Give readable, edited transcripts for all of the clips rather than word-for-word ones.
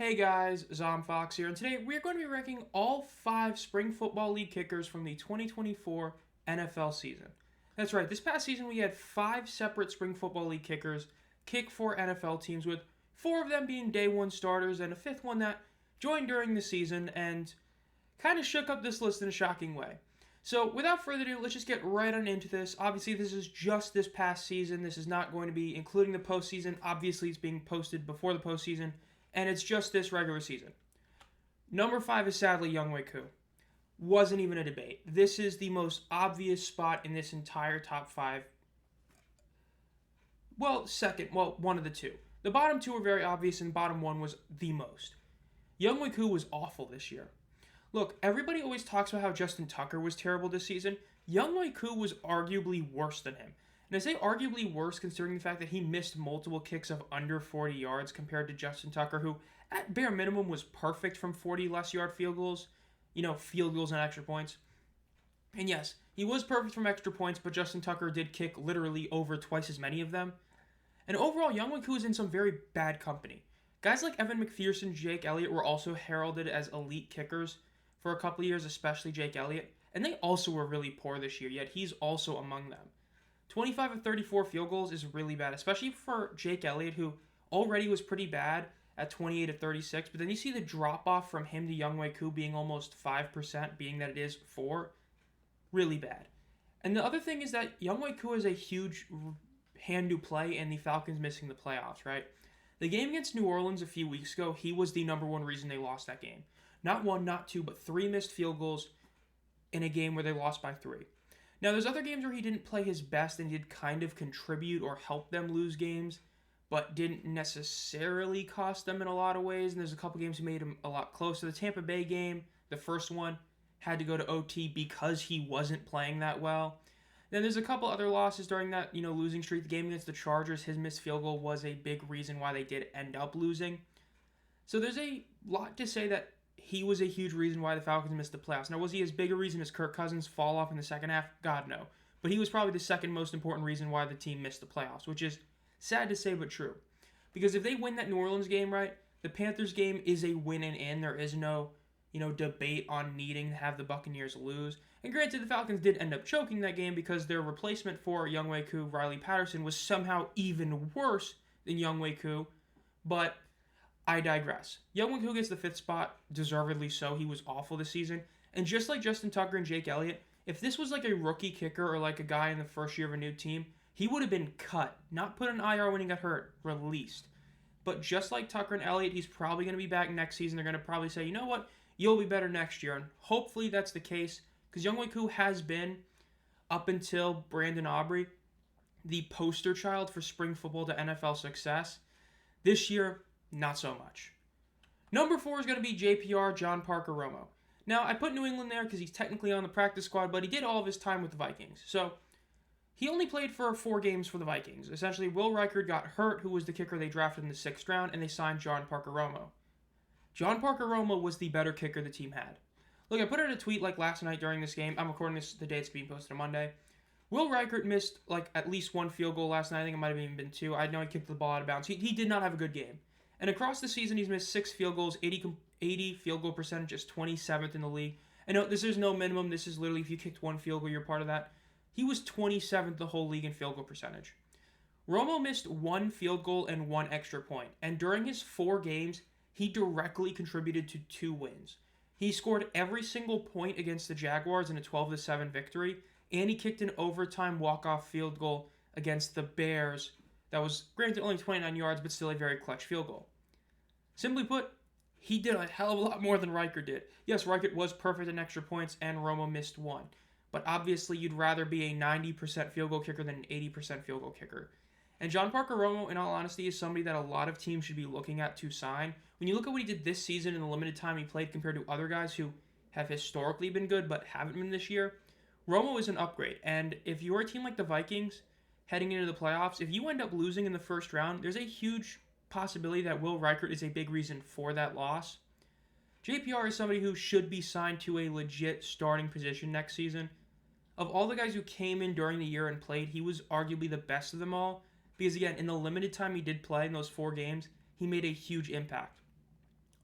Hey guys, Zomfox here, and today we're going to be ranking all 5 Spring Football League kickers from the 2024 NFL season. That's right, this past season we had 5 separate Spring Football League kickers kick for NFL teams, with 4 of them being day 1 starters and a 5th one that joined during the season and kind of shook up this list in a shocking way. So, without further ado, let's just get right on into this. Obviously, this is just this past season. This is not going to be including the postseason. Obviously, it's being posted before the postseason, and it's just this regular season. Number 5 is sadly Younghoe Koo. Wasn't even a debate. This is the most obvious spot in this entire top 5. Well, one of the two. The bottom 2 were very obvious, and bottom 1 was the most. Younghoe Koo was awful this year. Look, everybody always talks about how Justin Tucker was terrible this season. Younghoe Koo was arguably worse than him. And I say arguably worse considering the fact that he missed multiple kicks of under 40 yards compared to Justin Tucker, who at bare minimum was perfect from 40 less yard field goals. Field goals and extra points. And yes, he was perfect from extra points, but Justin Tucker did kick literally over twice as many of them. And overall, Younghoe Koo is in some very bad company. Guys like Evan McPherson, Jake Elliott were also heralded as elite kickers for a couple of years, especially Jake Elliott, and they also were really poor this year, yet he's also among them. 25 of 34 field goals is really bad, especially for Jake Elliott, who already was pretty bad at 28 of 36, but then you see the drop-off from him to Younghoe Koo being almost 5%, being that it is 4, really bad. And the other thing is that Younghoe Koo is a huge hand to play, and the Falcons missing the playoffs, right? The game against New Orleans a few weeks ago, he was the number one reason they lost that game. Not 1, not 2, but 3 missed field goals in a game where they lost by 3. Now, there's other games where he didn't play his best and he did kind of contribute or help them lose games, but didn't necessarily cost them in a lot of ways. And there's a couple games he made him a lot closer. The Tampa Bay game, the first one, had to go to OT because he wasn't playing that well. Then there's a couple other losses during that, losing streak. The game against the Chargers, his missed field goal was a big reason why they did end up losing. So there's a lot to say that he was a huge reason why the Falcons missed the playoffs. Now, was he as big a reason as Kirk Cousins' fall off in the second half? God, no. But he was probably the second most important reason why the team missed the playoffs, which is sad to say but true. Because if they win that New Orleans game, right, the Panthers game is a win and in. There is no, debate on needing to have the Buccaneers lose. And granted, the Falcons did end up choking that game because their replacement for Younghoe Koo, Riley Patterson, was somehow even worse than Younghoe Koo. But I digress. Younghoe Koo gets the 5th spot, deservedly so. He was awful this season. And just like Justin Tucker and Jake Elliott, if this was like a rookie kicker or like a guy in the first year of a new team, he would have been cut. Not put on IR when he got hurt. Released. But just like Tucker and Elliott, he's probably going to be back next season. They're going to probably say, you know what? You'll be better next year. And hopefully that's the case. Because Younghoe Koo has been, up until Brandon Aubrey, the poster child for spring football to NFL success. This year, not so much. Number 4 is going to be JPR, John Parker Romo. Now, I put New England there because he's technically on the practice squad, but he did all of his time with the Vikings. So, he only played for 4 games for the Vikings. Essentially, Will Reichard got hurt, who was the kicker they drafted in the 6th round, and they signed John Parker Romo. John Parker Romo was the better kicker the team had. Look, I put out a tweet like last night during this game. I'm recording this the day it's being posted on Monday. Will Reichard missed at least 1 field goal last night. I think it might have even been 2. I know he kicked the ball out of bounds. He did not have a good game. And across the season, he's missed 6 field goals, 80 field goal percentage, is 27th in the league. I know this is no minimum. This is literally if you kicked 1 field goal, you're part of that. He was 27th the whole league in field goal percentage. Romo missed 1 field goal and 1 extra point. And during his 4 games, he directly contributed to 2 wins. He scored every single point against the Jaguars in a 12-7 victory, and he kicked an overtime walk-off field goal against the Bears that was, granted, only 29 yards, but still a very clutch field goal. Simply put, he did a hell of a lot more than Reichard did. Yes, Reichard was perfect in extra points, and Romo missed 1. But obviously, you'd rather be a 90% field goal kicker than an 80% field goal kicker. And John Parker Romo, in all honesty, is somebody that a lot of teams should be looking at to sign. When you look at what he did this season in the limited time he played compared to other guys who have historically been good but haven't been this year, Romo is an upgrade. And if you're a team like the Vikings heading into the playoffs, if you end up losing in the first round, there's a huge possibility that Will Reichard is a big reason for that loss. JPR is somebody who should be signed to a legit starting position next season. Of all the guys who came in during the year and played, he was arguably the best of them all. Because again, in the limited time he did play in those 4 games, he made a huge impact.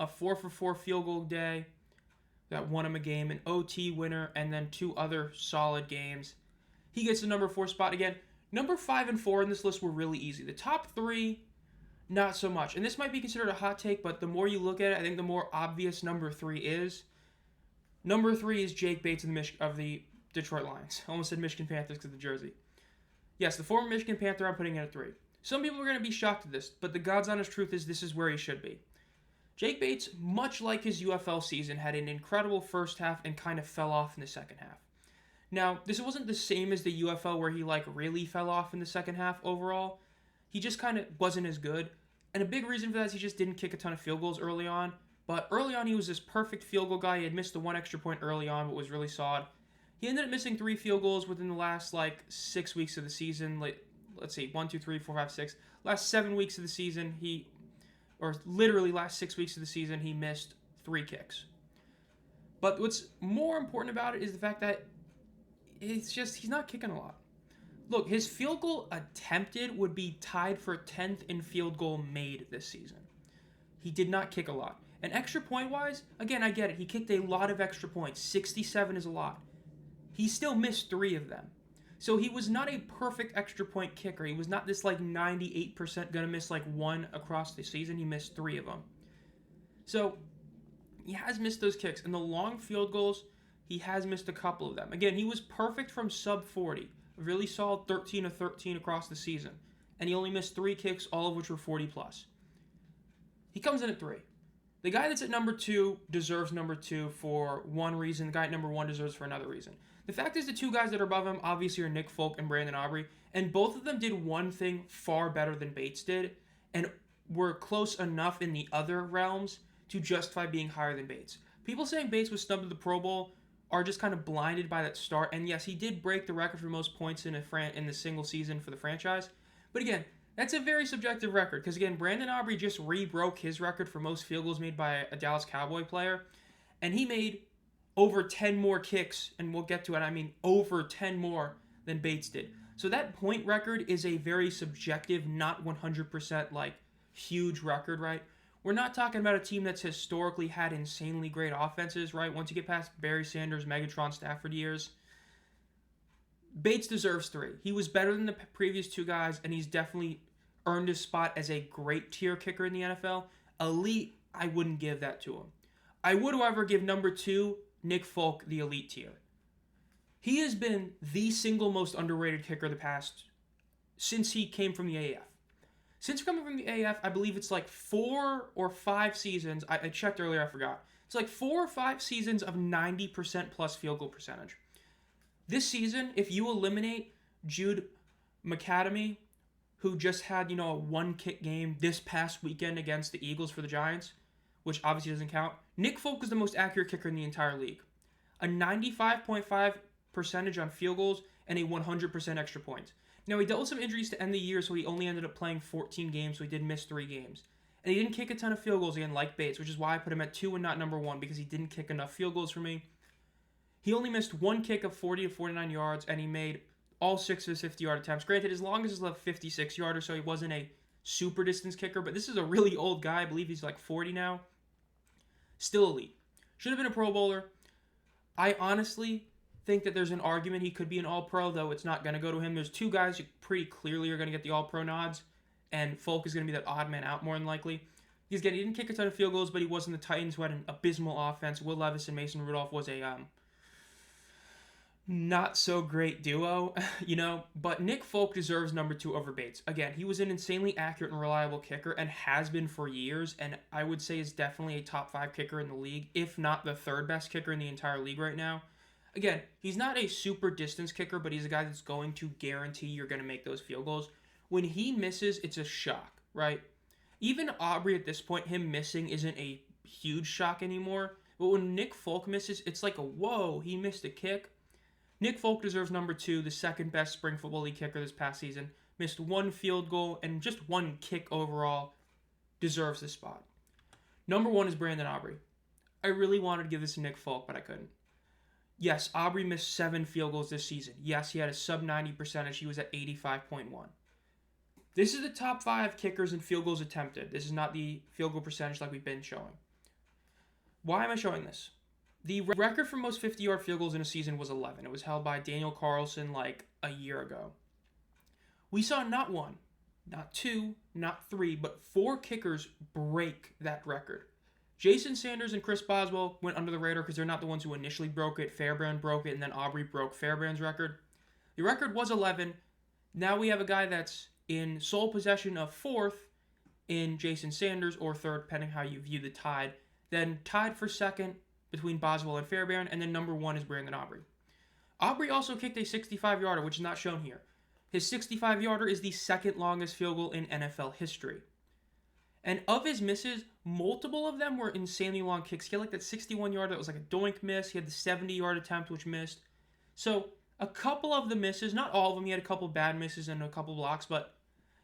a 4-for-4 field goal day that won him a game, an OT winner, and then 2 other solid games. He gets the number 4 spot again. Number 5 and 4 in this list were really easy. The top 3, not so much. And this might be considered a hot take, but the more you look at it, I think the more obvious number 3 is. Number 3 is Jake Bates of the Detroit Lions. I almost said Michigan Panthers because of the jersey. Yes, the former Michigan Panther, I'm putting in at 3. Some people are going to be shocked at this, but the God's honest truth is this is where he should be. Jake Bates, much like his UFL season, had an incredible first half and kind of fell off in the second half. Now, this wasn't the same as the UFL where he really fell off in the second half overall. He just kind of wasn't as good. And a big reason for that is he just didn't kick a ton of field goals early on. But early on, he was this perfect field goal guy. He had missed the 1 extra point early on, but was really solid. He ended up missing 3 field goals within the last 6 weeks of the season. Let's see, 1, 2, 3, 4, 5, 6. Last 7 weeks of the season, literally last 6 weeks of the season, he missed 3 kicks. But what's more important about it is the fact that he's not kicking a lot. Look, his field goal attempted would be tied for 10th in field goal made this season. He did not kick a lot. And extra point-wise, again, I get it. He kicked a lot of extra points. 67 is a lot. He still missed 3 of them. So he was not a perfect extra point kicker. He was not this 98% going to miss 1 across the season. He missed 3 of them. So he has missed those kicks. And the long field goals, he has missed a couple of them. Again, he was perfect from sub 40. Really solid 13 of 13 across the season. And he only missed 3 kicks, all of which were 40 plus. He comes in at 3. The guy that's at number 2 deserves number 2 for one reason. The guy at number 1 deserves for another reason. The fact is the 2 guys that are above him obviously are Nick Folk and Brandon Aubrey. And both of them did one thing far better than Bates did. And were close enough in the other realms to justify being higher than Bates. People saying Bates was snubbed to the Pro Bowl are just kind of blinded by that start. And yes, he did break the record for most points in the single season for the franchise. But again, that's a very subjective record. Because again, Brandon Aubrey just re-broke his record for most field goals made by a Dallas Cowboy player. And he made over 10 more kicks. And we'll get to it. I mean, over 10 more than Bates did. So that point record is a very subjective, not 100% huge record, right? We're not talking about a team that's historically had insanely great offenses, right? Once you get past Barry Sanders, Megatron, Stafford years, Bates deserves 3. He was better than the previous 2 guys, and he's definitely earned his spot as a great tier kicker in the NFL. Elite, I wouldn't give that to him. I would, however, give number 2, Nick Folk, the elite tier. He has been the single most underrated kicker since he came from the AAF. Since coming from the AAF, I believe it's 4 or 5 seasons. I checked earlier, I forgot. It's 4 or 5 seasons of 90% plus field goal percentage. This season, if you eliminate Jude McAdamy, who just had, a 1-kick game this past weekend against the Eagles for the Giants, which obviously doesn't count, Nick Folk is the most accurate kicker in the entire league. A 95.5 percentage on field goals and a 100% extra points. Now, he dealt with some injuries to end the year, so he only ended up playing 14 games, so he did miss 3 games. And he didn't kick a ton of field goals again, like Bates, which is why I put him at 2 and not number 1, because he didn't kick enough field goals for me. He only missed 1 kick of 40 to 49 yards, and he made all 6 of his 50-yard attempts. Granted, his longest is 56-yarder, so he wasn't a super distance kicker, but this is a really old guy. I believe he's 40 now. Still elite. Should have been a Pro Bowler. I honestly think that there's an argument he could be an All-Pro, though it's not going to go to him. There's 2 guys who pretty clearly are going to get the All-Pro nods, and Folk is going to be that odd man out more than likely. He didn't kick a ton of field goals, but he was in the Titans, who had an abysmal offense. Will Levis and Mason Rudolph was a not so great duo, but Nick Folk deserves number 2 over Bates. Again, he was an insanely accurate and reliable kicker and has been for years, and I would say is definitely a top 5 kicker in the league, if not the 3rd best kicker in the entire league right now. Again, he's not a super distance kicker, but he's a guy that's going to guarantee you're going to make those field goals. When he misses, it's a shock, right? Even Aubrey at this point, him missing isn't a huge shock anymore. But when Nick Folk misses, it's like a whoa, he missed a kick. Nick Folk deserves number 2, the 2nd best spring football league kicker this past season. Missed 1 field goal and just 1 kick overall. Deserves this spot. Number 1 is Brandon Aubrey. I really wanted to give this to Nick Folk, but I couldn't. Yes, Aubrey missed 7 field goals this season. Yes, he had a sub-90 percentage. He was at 85.1. This is the top 5 kickers and field goals attempted. This is not the field goal percentage like we've been showing. Why am I showing this? The record for most 50-yard field goals in a season was 11. It was held by Daniel Carlson like a year ago. We saw not one, not two, not three, but 4 kickers break that record. Jason Sanders and Chris Boswell went under the radar because they're not the ones who initially broke it. Fairbairn broke it, and then Aubrey broke Fairbairn's record. The record was 11. Now we have a guy that's in sole possession of 4th in Jason Sanders, or 3rd, depending how you view the tide. Then tied for 2nd between Boswell and Fairbairn, and then number 1 is Brandon Aubrey. Aubrey also kicked a 65-yarder, which is not shown here. His 65-yarder is the 2nd longest field goal in NFL history. And of his misses, multiple of them were insanely long kicks. He had like that 61-yarder that was like a doink miss. He had the 70-yard attempt, which missed. So a couple of the misses, not all of them, he had a couple bad misses and a couple blocks, but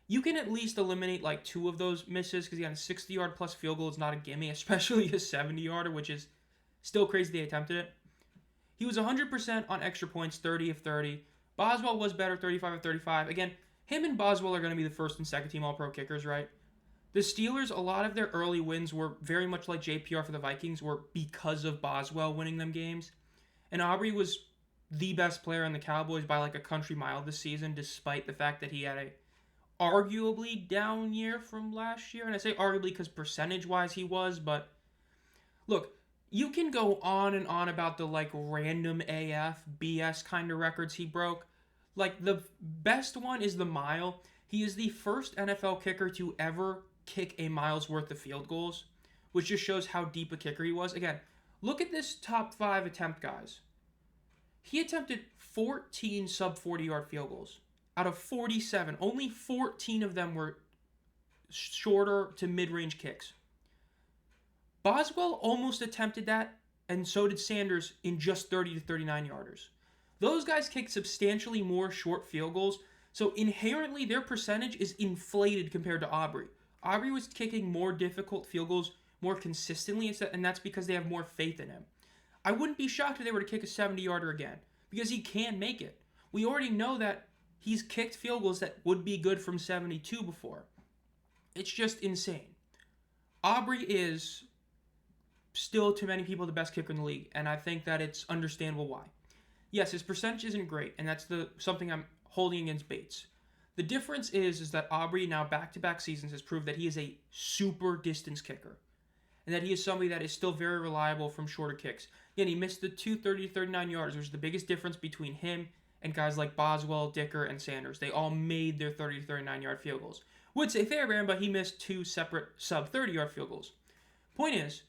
you can at least eliminate like 2 of those misses because he had a 60-yard plus field goal. It's not a gimme, especially a 70-yarder, which is still crazy they attempted it. He was 100% on extra points, 30 of 30. Boswell was better, 35 of 35. Again, him and Boswell are going to be the 1st and 2nd team All-Pro kickers, right? The Steelers, a lot of their early wins were very much like JPR for the Vikings, were because of Boswell winning them games. And Aubrey was the best player in the Cowboys by like a country mile this season, despite the fact that he had a arguably down year from last year. And I say arguably because percentage-wise he was, but look, you can go on and on about the like random AF, BS kind of records he broke. Like the best one is the mile. He is the first NFL kicker to ever kick a mile's worth of field goals, which just shows how deep a kicker he was. Again, look at this top 5 attempt, guys. He attempted 14 sub 40-yard field goals. Out of 47, only 14 of them were shorter to mid-range kicks. Boswell almost attempted that, and so did Sanders in just 30 to 39 yarders. Those guys kicked substantially more short field goals, so inherently their percentage is inflated compared to Aubrey. Aubrey was kicking more difficult field goals more consistently, and that's because they have more faith in him. I wouldn't be shocked if they were to kick a 70-yarder again, because he can make it. We already know that he's kicked field goals that would be good from 72 before. It's just insane. Aubrey is still, to many people, the best kicker in the league, and I think that it's understandable why. Yes, his percentage isn't great, and that's something I'm holding against Bates. The difference is that Aubrey, now back-to-back seasons, has proved that he is a super distance kicker, and that he is somebody that is still very reliable from shorter kicks. Again, he missed the 30 to 39 yards, which is the biggest difference between him and guys like Boswell, Dicker, and Sanders. They all made their 30 to 39-yard field goals. Would say Fairbairn, but he missed 2 separate sub-30-yard field goals. Point is,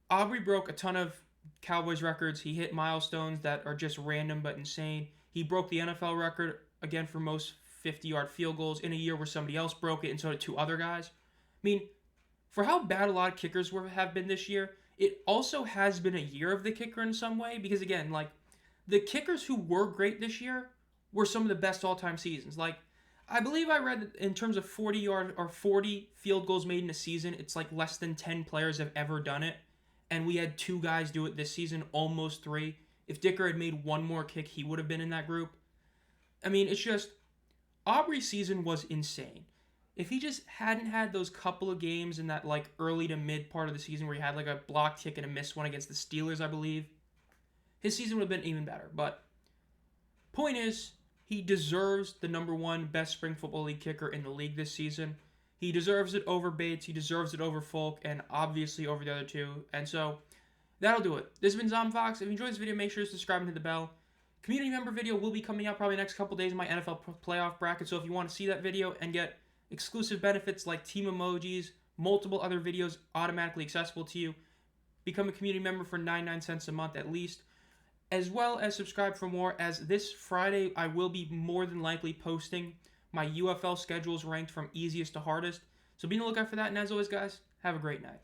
Aubrey broke a ton of Cowboys records. He hit milestones that are just random but insane. He broke the NFL record, again, for most 50-yard field goals in a year where somebody else broke it, and so did 2 other guys. I mean, for how bad a lot of kickers have been this year, it also has been a year of the kicker in some way, because again, like, the kickers who were great this year were some of the best all-time seasons. Like, I believe I read that in terms of 40-yard or 40 field goals made in a season, it's like less than 10 players have ever done it. And we had 2 guys do it this season, almost 3. If Dicker had made 1 more kick, he would have been in that group. I mean, it's just, Aubrey's season was insane. If he just hadn't had those couple of games in that like early to mid part of the season where he had like a blocked kick and a missed one against the Steelers, I believe, his season would have been even better. But point is, he deserves the number 1 best spring football league kicker in the league this season. He deserves it over Bates. He deserves it over Folk, and obviously over the other 2. And so, that'll do it. This has been ZomFox. If you enjoyed this video, make sure to subscribe and hit the bell. Community member video will be coming out probably next couple days in my NFL playoff bracket. So if you want to see that video and get exclusive benefits like team emojis, multiple other videos automatically accessible to you, become a community member for 99 cents a month at least, as well as subscribe for more, as this Friday I will be more than likely posting my UFL schedules ranked from easiest to hardest. So be on the lookout for that, and as always, guys, have a great night.